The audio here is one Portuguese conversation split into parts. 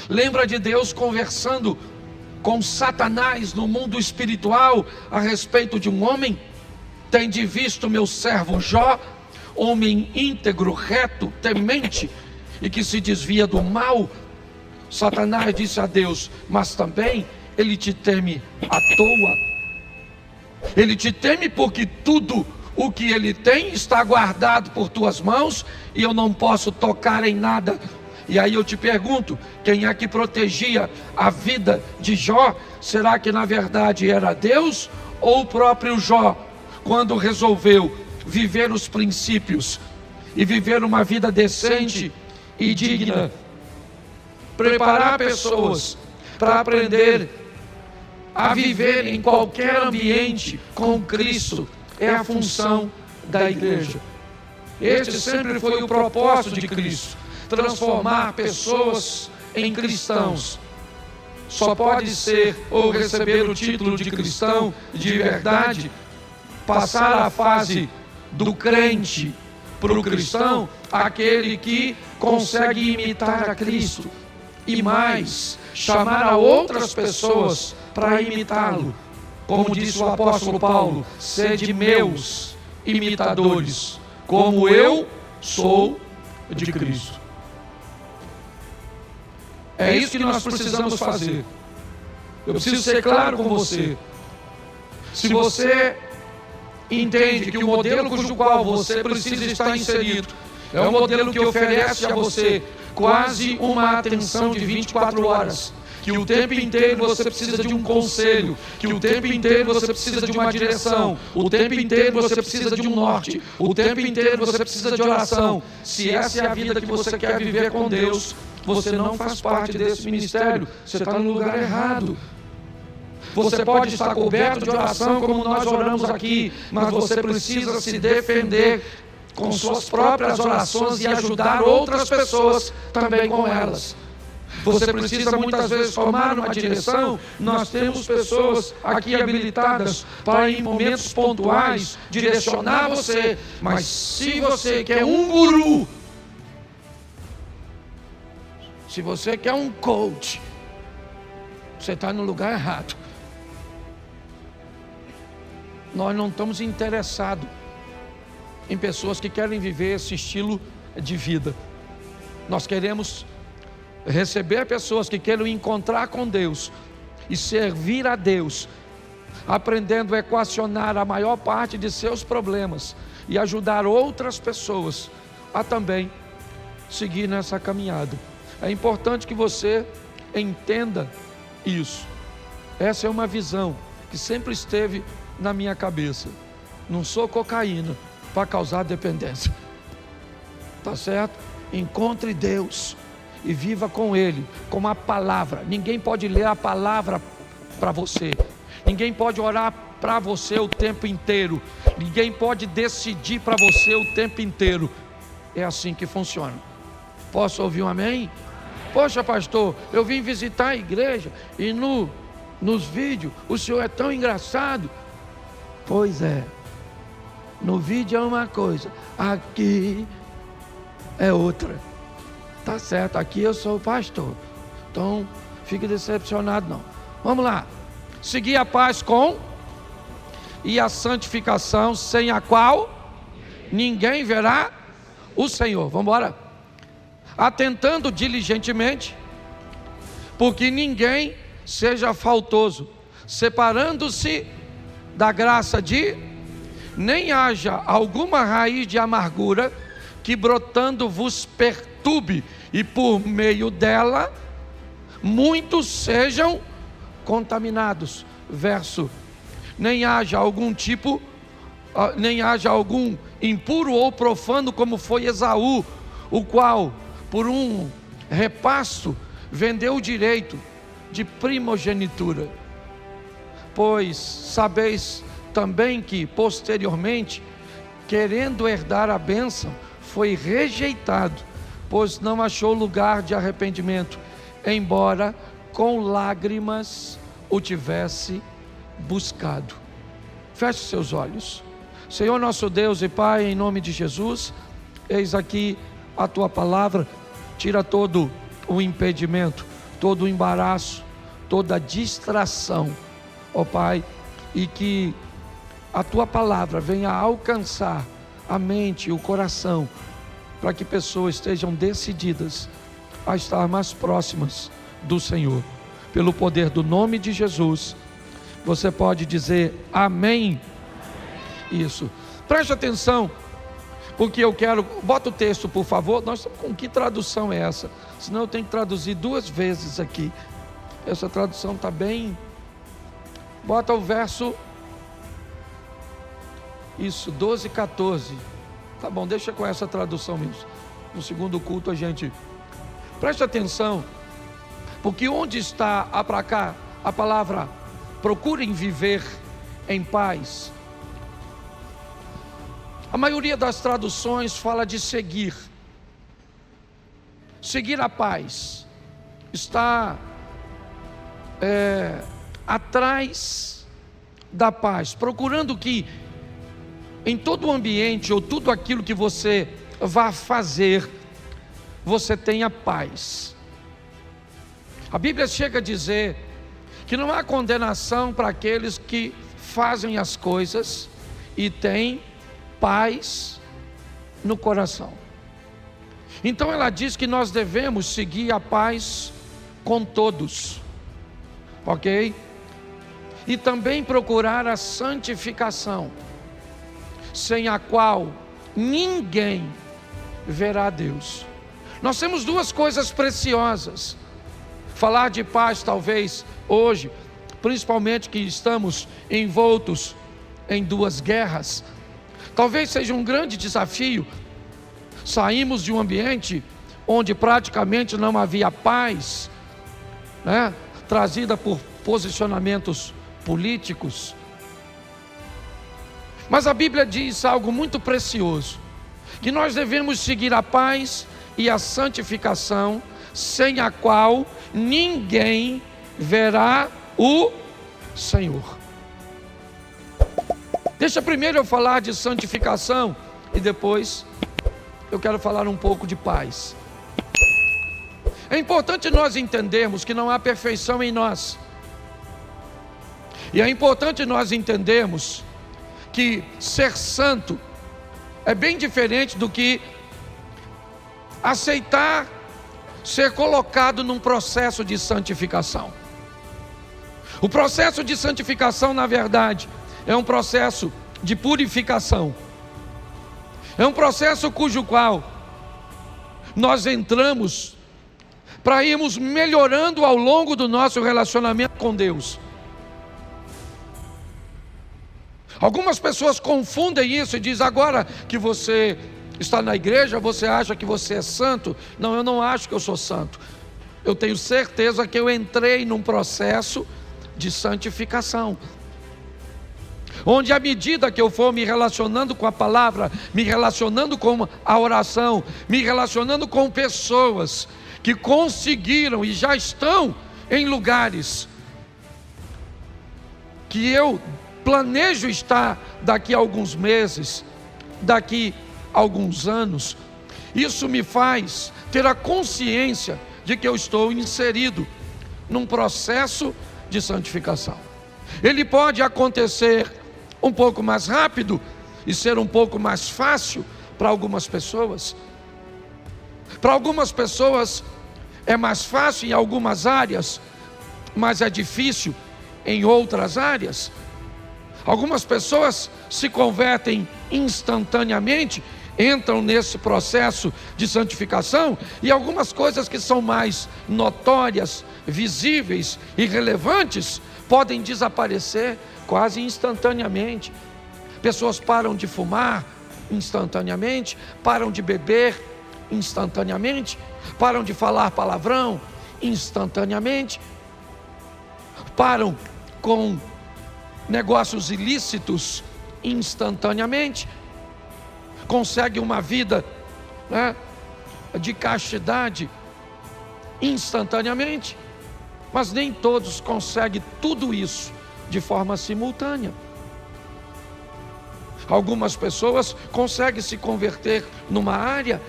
Lembra de Deus conversando com Satanás no mundo espiritual a respeito de um homem? Tende visto meu servo Jó, homem íntegro, reto, temente e que se desvia do mal? Satanás disse a Deus: mas também ele te teme à toa. Ele te teme porque tudo o que ele tem está guardado por tuas mãos e eu não posso tocar em nada. E aí eu te pergunto, quem é que protegia a vida de Jó? Será que na verdade era Deus ou o próprio Jó, quando resolveu viver os princípios e viver uma vida decente e digna, preparar pessoas para aprender a viver em qualquer ambiente com Cristo? É a função da igreja. Este sempre foi o propósito de Cristo: transformar pessoas em cristãos. Só pode ser ou receber o título de cristão de verdade, passar a fase do crente para o cristão, aquele que consegue imitar a Cristo e mais, chamar a outras pessoas para imitá-lo. Como disse o apóstolo Paulo: sede meus imitadores, como eu sou de Cristo. É isso que nós precisamos fazer. Eu preciso ser claro com você. Se você entende que o modelo cujo qual você precisa estar inserido é um modelo que oferece a você quase uma atenção de 24 horas, que o tempo inteiro você precisa de um conselho, que o tempo inteiro você precisa de uma direção, o tempo inteiro você precisa de um norte, o tempo inteiro você precisa de oração. Se essa é a vida que você quer viver com Deus, você não faz parte desse ministério, você está no lugar errado. Você pode estar coberto de oração como nós oramos aqui, mas você precisa se defender com suas próprias orações e ajudar outras pessoas também com elas. Você precisa muitas vezes tomar uma direção. Nós temos pessoas aqui habilitadas para, em momentos pontuais, direcionar você. Mas se você quer um guru, se você quer um coach, você está no lugar errado. Nós não estamos interessados em pessoas que querem viver esse estilo de vida. Nós queremos receber pessoas que queiram encontrar com Deus e servir a Deus, aprendendo a equacionar a maior parte de seus problemas e ajudar outras pessoas a também seguir nessa caminhada. É importante que você entenda isso. Essa é uma visão que sempre esteve na minha cabeça. Não sou cocaína para causar dependência, tá certo? Encontre Deus e viva com Ele, com a palavra. Ninguém pode ler a palavra para você, ninguém pode orar para você o tempo inteiro, ninguém pode decidir para você o tempo inteiro. É assim que funciona. Posso ouvir um amém? Poxa, pastor, eu vim visitar a igreja e nos vídeos o senhor é tão engraçado. Pois é, no vídeo é uma coisa, aqui é outra. Tá certo, aqui eu sou o pastor, então fique decepcionado não. Vamos lá. Seguir a paz com e a santificação, sem a qual ninguém verá o Senhor. Vamos embora. Atentando diligentemente, porque ninguém seja faltoso, separando-se da graça nem haja alguma raiz de amargura que brotando vos perturbe, e por meio dela muitos sejam contaminados. Verso: nem haja algum impuro ou profano, como foi Esaú, o qual por um repasto vendeu o direito de primogenitura. Pois sabeis também que posteriormente, querendo herdar a bênção, foi rejeitado, pois não achou lugar de arrependimento, embora com lágrimas o tivesse buscado. Feche seus olhos. Senhor nosso Deus e Pai, em nome de Jesus, eis aqui a Tua palavra. Tira todo o impedimento, todo o embaraço, toda distração, ó Pai, e que a Tua palavra venha alcançar a mente e o coração, para que pessoas estejam decididas a estar mais próximas do Senhor. Pelo poder do nome de Jesus, você pode dizer amém? Isso. Preste atenção, porque eu quero... Bota o texto, por favor. Nós estamos com que tradução é essa? Senão eu tenho que traduzir 2 vezes aqui. Essa tradução está bem... Bota o verso... Isso, 12 e 14. Tá bom, deixa com essa tradução mesmo. No segundo culto a gente... Preste atenção, porque onde está a palavra procurem viver em paz? A maioria das traduções fala de seguir. Seguir a paz. Está atrás da paz, procurando que em todo o ambiente ou tudo aquilo que você vá fazer, você tenha paz. A Bíblia chega a dizer que não há condenação para aqueles que fazem as coisas e têm paz no coração. Então ela diz que nós devemos seguir a paz com todos, ok? E também procurar a santificação, sem a qual ninguém verá a Deus. Nós temos 2 coisas preciosas. Falar de paz talvez hoje, principalmente que estamos envoltos em 2 guerras, talvez seja um grande desafio. Saímos de um ambiente onde praticamente não havia paz, né? Trazida por posicionamentos políticos. Mas a Bíblia diz algo muito precioso, que nós devemos seguir a paz e a santificação, sem a qual ninguém verá o Senhor. Deixa primeiro eu falar de santificação e depois eu quero falar um pouco de paz. É importante nós entendermos que não há perfeição em nós. E é importante nós entendermos que ser santo é bem diferente do que aceitar ser colocado num processo de santificação. O processo de santificação, na verdade, é um processo de purificação. É um processo cujo qual nós entramos para irmos melhorando ao longo do nosso relacionamento com Deus. Algumas pessoas confundem isso e dizem: agora que você está na igreja, você acha que você é santo? Não, eu não acho que eu sou santo. Eu tenho certeza que eu entrei num processo de santificação, onde à medida que eu for me relacionando com a palavra, me relacionando com a oração, me relacionando com pessoas que conseguiram e já estão em lugares que eu planejo estar daqui a alguns meses, daqui a alguns anos, isso me faz ter a consciência de que eu estou inserido num processo de santificação. Ele pode acontecer um pouco mais rápido e ser um pouco mais fácil para algumas pessoas. Para algumas pessoas é mais fácil em algumas áreas, mas é difícil em outras áreas. Algumas pessoas se convertem instantaneamente, entram nesse processo de santificação, e algumas coisas que são mais notórias, visíveis e relevantes podem desaparecer quase instantaneamente. Pessoas param de fumar instantaneamente, param de beber instantaneamente, param de falar palavrão instantaneamente, param com negócios ilícitos instantaneamente, conseguem uma vida, né, de castidade instantaneamente, mas nem todos conseguem tudo isso de forma simultânea. Algumas pessoas conseguem se converter numa área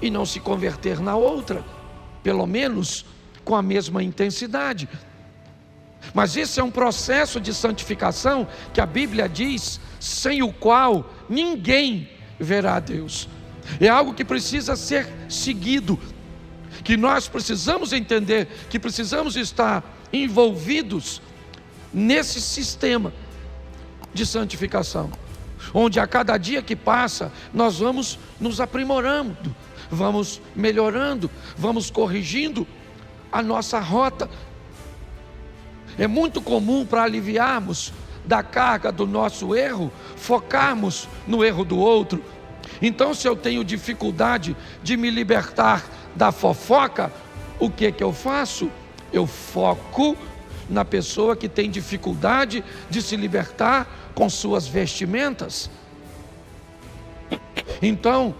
e não se converter na outra, pelo menos com a mesma intensidade. Mas esse é um processo de santificação que a Bíblia diz, sem o qual ninguém verá a Deus. É algo que precisa ser seguido, que nós precisamos entender, que precisamos estar envolvidos nesse sistema de santificação, onde a cada dia que passa, nós vamos nos aprimorando, vamos melhorando, vamos corrigindo a nossa rota. É muito comum, para aliviarmos da carga do nosso erro, focarmos no erro do outro. Então, se eu tenho dificuldade de me libertar da fofoca, o que eu faço? Eu foco na pessoa que tem dificuldade de se libertar com suas vestimentas. Então,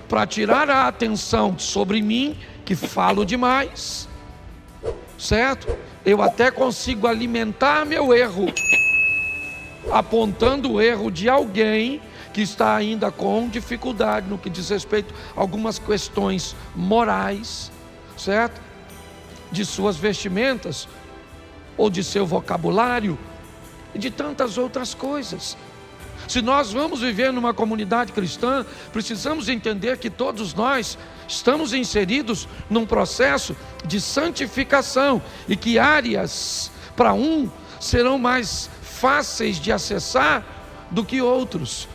para tirar a atenção sobre mim, que falo demais, certo? Eu até consigo alimentar meu erro, apontando o erro de alguém que está ainda com dificuldade no que diz respeito a algumas questões morais, certo? De suas vestimentas, ou de seu vocabulário, e de tantas outras coisas. Se nós vamos viver numa comunidade cristã, precisamos entender que todos nós estamos inseridos num processo de santificação, e que áreas para um serão mais fáceis de acessar do que outros.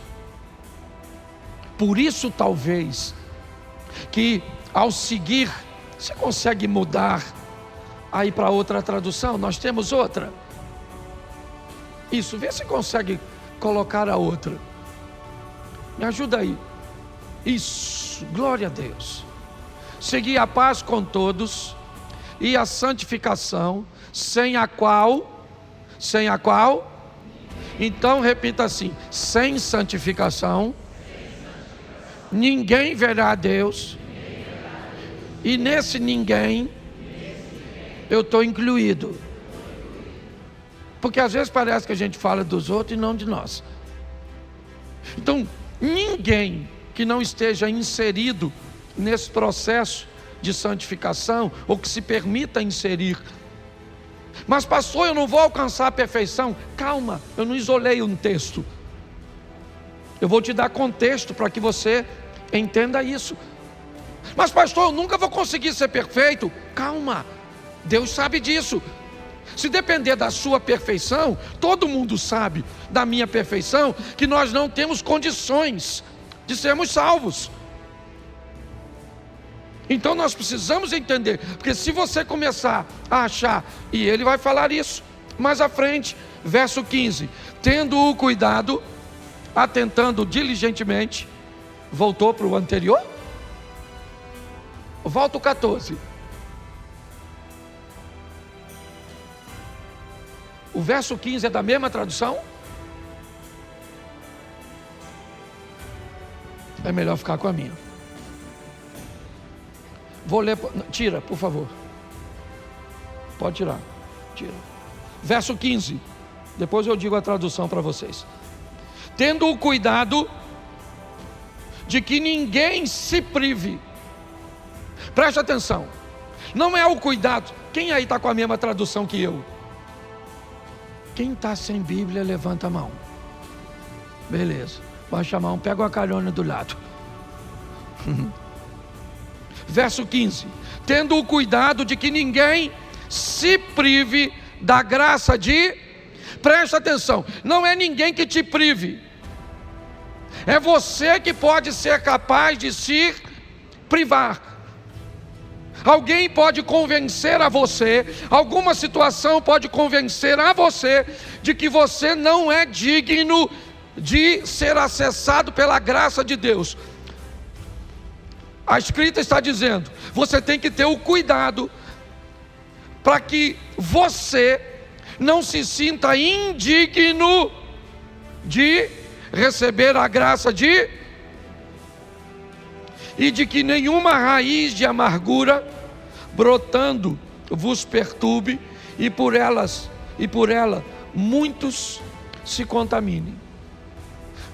Por isso, talvez, que ao seguir, você consegue mudar aí para outra tradução? Nós temos outra. Isso, vê se consegue colocar a outra. Me ajuda aí. Isso, glória a Deus. Seguir a paz com todos e a santificação, sem a qual, então repita assim: sem santificação, ninguém verá a Deus. E nesse ninguém, eu estou incluído. Porque às vezes parece que a gente fala dos outros e não de nós. Então, ninguém que não esteja inserido nesse processo de santificação, ou que se permita inserir. Mas pastor, eu não vou alcançar a perfeição. Calma, eu não isolei um texto. Eu vou te dar contexto para que você entenda isso. Mas pastor, eu nunca vou conseguir ser perfeito. Calma, Deus sabe disso. Se depender da sua perfeição, todo mundo sabe da minha perfeição, que nós não temos condições de sermos salvos. Então nós precisamos entender, porque se você começar a achar, e ele vai falar isso mais à frente, verso 15: tendo o cuidado, atentando diligentemente. Voltou para o anterior? Volta o 14. O verso 15 é da mesma tradução? É melhor ficar com a minha. Vou ler, tira, por favor. Pode tirar, tira. Verso 15, depois eu digo a tradução para vocês. Tendo o cuidado de que ninguém se prive. Preste atenção, não é o cuidado. Quem aí está com a mesma tradução que eu? Quem está sem Bíblia, levanta a mão. Beleza, baixa a mão, pega uma carona do lado. Verso 15: tendo o cuidado de que ninguém se prive da graça de... Presta atenção, não é ninguém que te prive, é você que pode ser capaz de se privar. Alguém pode convencer a você, alguma situação pode convencer a você de que você não é digno de ser acessado pela graça de Deus. A Escrita está dizendo, você tem que ter o cuidado para que você não se sinta indigno de receber a graça de... e de que nenhuma raiz de amargura brotando vos perturbe, e por ela muitos se contaminem.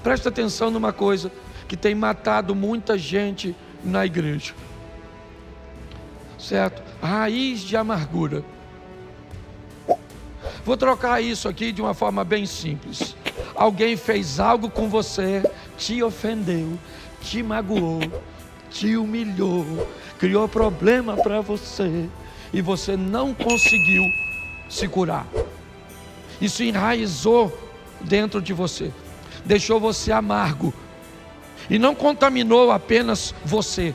Presta atenção numa coisa que tem matado muita gente na igreja, certo? raiz de amargura. Vou trocar isso aqui de uma forma bem simples. Alguém fez algo com você, te ofendeu, te magoou, te humilhou, criou problema para você e você não conseguiu se curar. Isso enraizou dentro de você, deixou você amargo e não contaminou apenas você.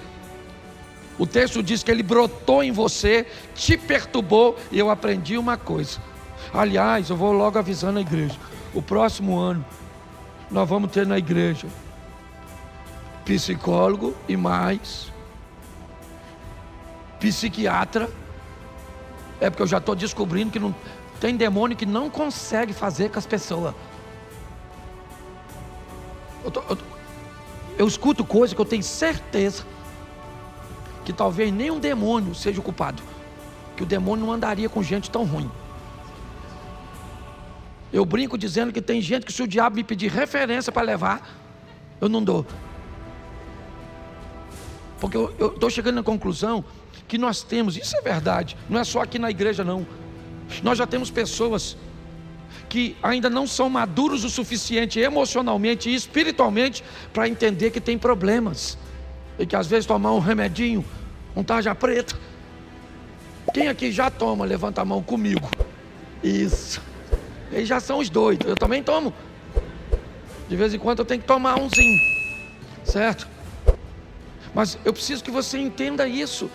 O texto diz que ele brotou em você, te perturbou, e eu aprendi uma coisa. Aliás, eu vou logo avisando a igreja, o próximo ano nós vamos ter na igreja psicólogo e mais psiquiatra. É porque eu já estou descobrindo que não tem demônio que não consegue fazer com as pessoas. Eu escuto coisa que eu tenho certeza que talvez nem um demônio seja o culpado, que o demônio não andaria com gente tão ruim. Eu brinco dizendo que tem gente que, se o diabo me pedir referência para levar, eu não dou. Porque eu estou chegando na conclusão que nós temos, isso é verdade, não é só aqui na igreja não, nós já temos pessoas que ainda não são maduros o suficiente emocionalmente e espiritualmente para entender que tem problemas, e que às vezes tomar um remedinho, um tarja preta. Quem aqui já toma? Levanta a mão comigo. Isso. Eles já são os doidos, eu também tomo. De vez em quando eu tenho que tomar umzinho, certo? Mas eu preciso que você entenda isso,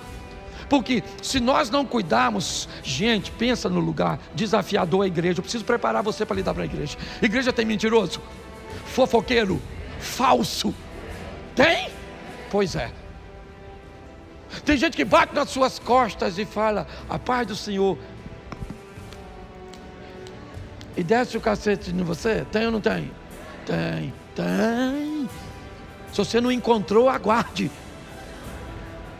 porque se nós não cuidarmos, gente, pensa no lugar desafiador a igreja. Eu preciso preparar você para lidar para a igreja. Igreja tem mentiroso, fofoqueiro, falso? Tem? Pois é. Tem gente que bate nas suas costas e fala: a paz do Senhor, e desce o cacete em você. Tem ou não tem? Tem, tem. Se você não encontrou, aguarde.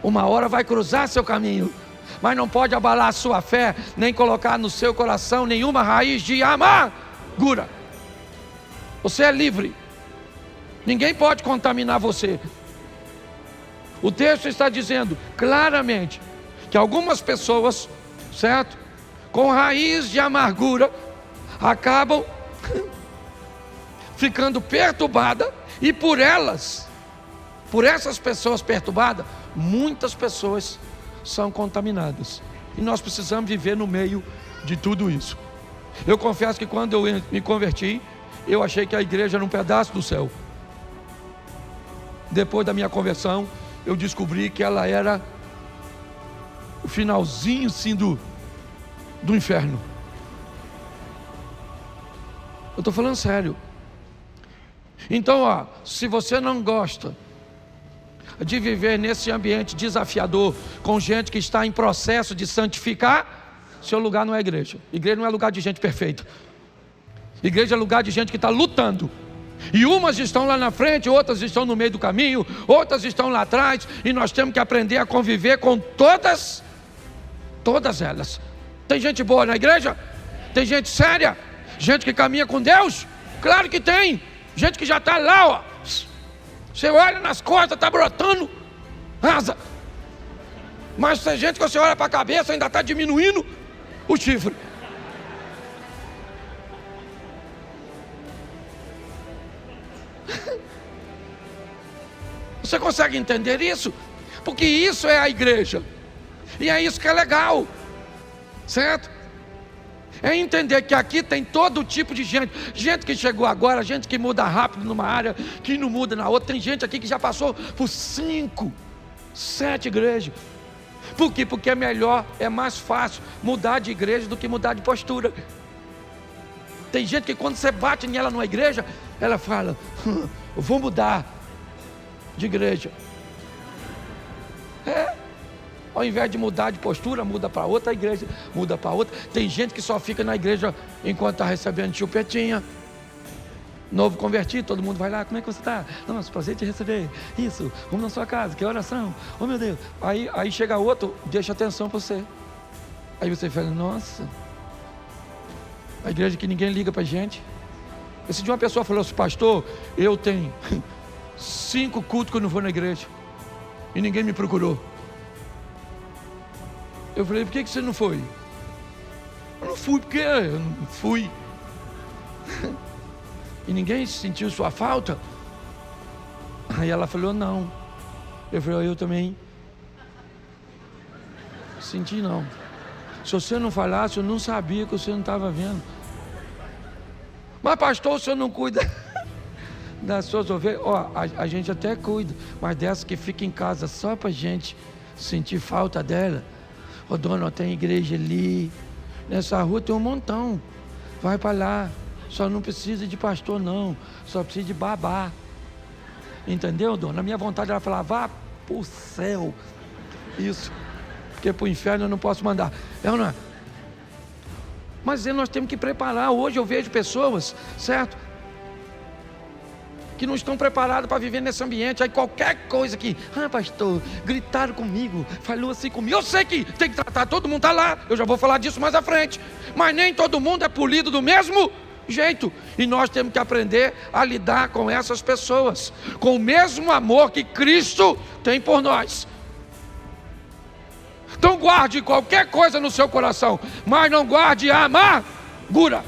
Uma hora vai cruzar seu caminho, mas não pode abalar a sua fé, nem colocar no seu coração nenhuma raiz de amargura. Você é livre, ninguém pode contaminar você. O texto está dizendo claramente que algumas pessoas, certo, com raiz de amargura, acabam ficando perturbadas, e por essas pessoas perturbadas, muitas pessoas são contaminadas, e nós precisamos viver no meio de tudo isso. Eu confesso que quando eu me converti, eu achei que a igreja era um pedaço do céu. Depois da minha conversão, eu descobri que ela era o finalzinho sim do inferno. Eu estou falando sério. Então, se você não gosta de viver nesse ambiente desafiador, com gente que está em processo de santificar, seu lugar não é igreja. Igreja não é lugar de gente perfeita. Igreja é lugar de gente que está lutando. E umas estão lá na frente, outras estão no meio do caminho, outras estão lá atrás, e nós temos que aprender a conviver com todas elas. Tem gente boa na igreja? Tem gente séria? Gente que caminha com Deus? Claro que tem. Gente que já está lá, você olha nas costas, está brotando asa. Mas tem gente que você olha para a cabeça, ainda está diminuindo o chifre. Você consegue entender isso? Porque isso é a igreja, e é isso que é legal, certo? É entender que aqui tem todo tipo de gente. Gente que chegou agora, gente que muda rápido numa área, que não muda na outra. Tem gente aqui que já passou por 5, 7 igrejas. Por quê? Porque é melhor, é mais fácil mudar de igreja do que mudar de postura. Tem gente que quando você bate nela numa igreja, ela fala: eu vou mudar de igreja. Ao invés de mudar de postura, muda para outra igreja, muda para outra. Tem gente que só fica na igreja enquanto está recebendo chupetinha. Novo convertido, todo mundo vai lá: como é que você está? Nossa, prazer te receber. Isso, vamos na sua casa, que oração. Oh meu Deus. Aí chega outro, deixa atenção para você. Aí você fala: nossa, a igreja que ninguém liga para a gente. Esse dia uma pessoa falou assim: pastor, eu tenho 5 cultos que eu não vou na igreja, e ninguém me procurou. Eu falei, por que você não foi? Eu não fui porque eu não fui. E ninguém sentiu sua falta? Aí ela falou, não. Eu falei, eu também senti não. Se você não falasse, eu não sabia que você não estava vendo. Mas pastor, o senhor não cuida das suas ovelhas? Ó, a gente até cuida, mas dessa que fica em casa só para a gente sentir falta dela. Ô dona, tem igreja ali, nessa rua tem um montão, vai para lá. Só não precisa de pastor não, só precisa de babá. Entendeu, dona? A minha vontade era falar, vá para o céu. Isso, porque para o inferno eu não posso mandar. É ou não é? Mas nós temos que preparar. Hoje eu vejo pessoas, certo, que não estão preparadas para viver nesse ambiente. Aí qualquer coisa que, pastor, gritaram comigo, falou assim comigo. Eu sei que tem que tratar, todo mundo está lá, eu já vou falar disso mais à frente. Mas nem todo mundo é polido do mesmo jeito. E nós temos que aprender a lidar com essas pessoas, com o mesmo amor que Cristo tem por nós. Então guarde qualquer coisa no seu coração, mas não guarde a amargura.